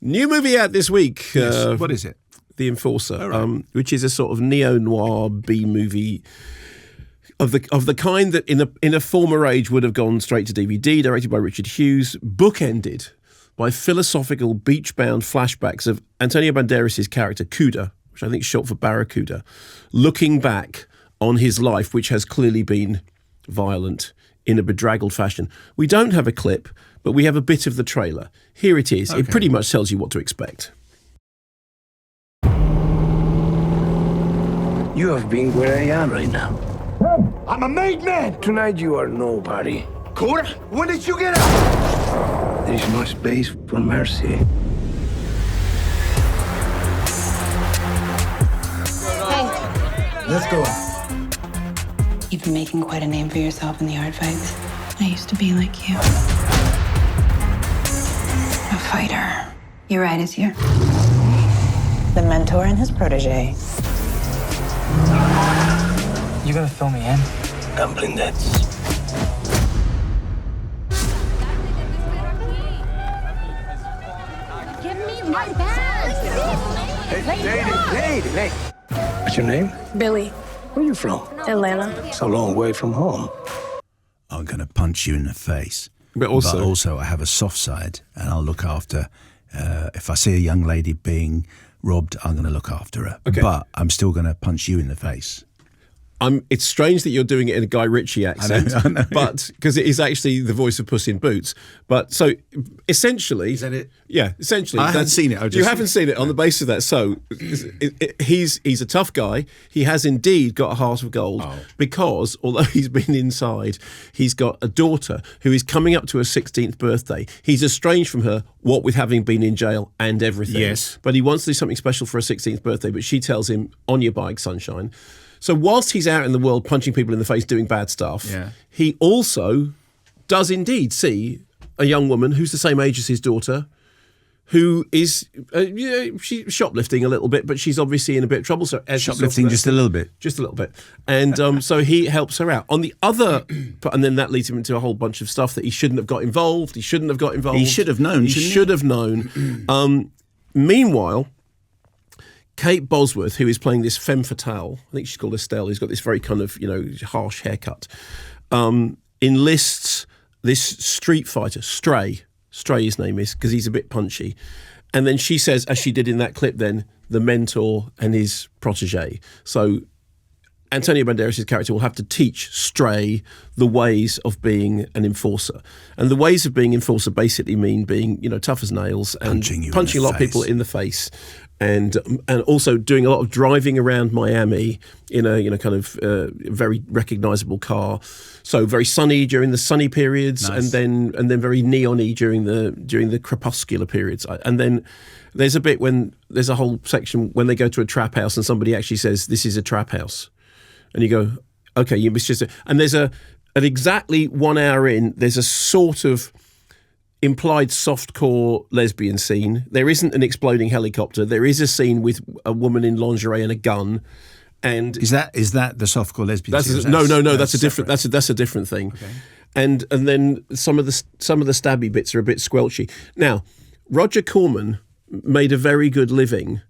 New movie out this week. Yes. What is it? The Enforcer, right. which is a sort of neo-noir B-movie of the kind that in a former age would have gone straight to DVD, directed by Richard Hughes, bookended by philosophical beach-bound flashbacks of Antonio Banderas' character, Cuda, which I think is short for Barracuda, looking back on his life, which has clearly been violent in a bedraggled fashion. We don't have a clip, but we have a bit of the trailer. Here it is. Okay. It pretty much tells you what to expect. You have been where I am right now. I'm a made man! Tonight you are nobody. Cora, when did you get out? There is no space for mercy. Hey. Let's go. You've been making quite a name for yourself in the art fights. I used to be like you. A fighter. Your ride is here. The mentor and his protege. You gonna fill me in? Gambling debts. Give me my bag! Lady. What's your name? Billy, Where are you from? Atlanta. It's a long way from home. I'm going to punch you in the face. But also I have a soft side, and I'll look after. If I see a young lady being robbed, I'm going to look after her. Okay. But I'm still going to punch you in the face. It's strange that you're doing it in a Guy Ritchie accent, I know. but because it is actually the voice of Puss in Boots. But so essentially, Is that it? Yeah, essentially, I haven't seen it. You haven't seen it on the basis of that. So he's a tough guy. He has indeed got a heart of gold because although he's been inside, he's got a daughter who is coming up to her 16th birthday. He's estranged from her, what with having been in jail and everything. Yes. But he wants to do something special for her 16th birthday. But she tells him, "On your bike, sunshine." So whilst he's out in the world punching people in the face, doing bad stuff, he also does indeed see a young woman who's the same age as his daughter, who is she's shoplifting a little bit, but she's obviously in a bit of trouble. So Shoplifting just a little bit. Just a little bit. And so he helps her out. On the other, and then that leads him into a whole bunch of stuff that he shouldn't have got involved. He shouldn't have got involved. He should have known. He should have known. Meanwhile, Kate Bosworth, who is playing this femme fatale, I think she's called Estelle, who's got this very kind of, harsh haircut, enlists this street fighter, Stray his name is, because he's a bit punchy. And then she says, as she did in that clip then, the mentor and his protege. So Antonio Banderas' character will have to teach Stray the ways of being an enforcer. And the ways of being enforcer basically mean being, tough as nails and punching a lot of people in the face. And also doing a lot of driving around Miami in a kind of very recognisable car. So very sunny during the sunny periods, nice. and then very neon-y during the crepuscular periods. And then there's a bit when there's a whole section when they go to a trap house and somebody actually says this is a trap house, and you go, okay, you missed just. And there's at exactly 1 hour in, there's a sort of implied softcore lesbian scene. There isn't an exploding helicopter. There is a scene with a woman in lingerie and a gun. And is that the softcore lesbian scene? No. That's a different. That's a different thing. Okay. And then some of the stabby bits are a bit squelchy. Now, Roger Corman made a very good living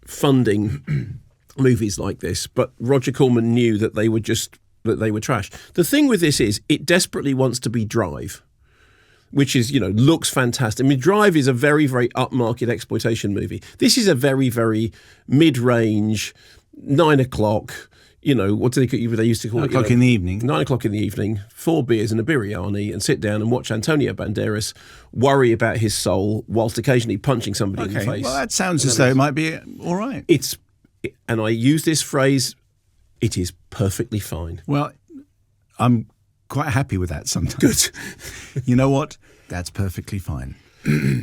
funding movies like this, but Roger Corman knew that they were trash. The thing with this is it desperately wants to be Drive, which is, looks fantastic. I mean, Drive is a very, very upmarket exploitation movie. This is a very, very mid-range, 9 o'clock, what do they used to call it? 9 o'clock in the evening. 9 o'clock in the evening, 4 beers and a biryani, and sit down and watch Antonio Banderas worry about his soul whilst occasionally punching somebody in the face. Well, that sounds as though it might be all right. And I use this phrase, it is perfectly fine. Well, I'm quite happy with that sometimes. Good. You know what? That's perfectly fine.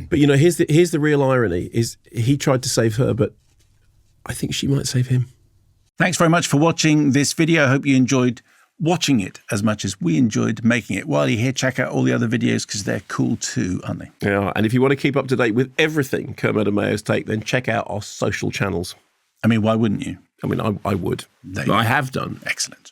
But here's the real irony is he tried to save her, but I think she might save him. Thanks very much for watching this video. I hope you enjoyed watching it as much as we enjoyed making it. While you're here, check out all the other videos because they're cool too, aren't they? Yeah, and if you want to keep up to date with everything Kermode and Mayo's take, then check out our social channels. I mean, why wouldn't you? I mean, I would. I have done. Excellent.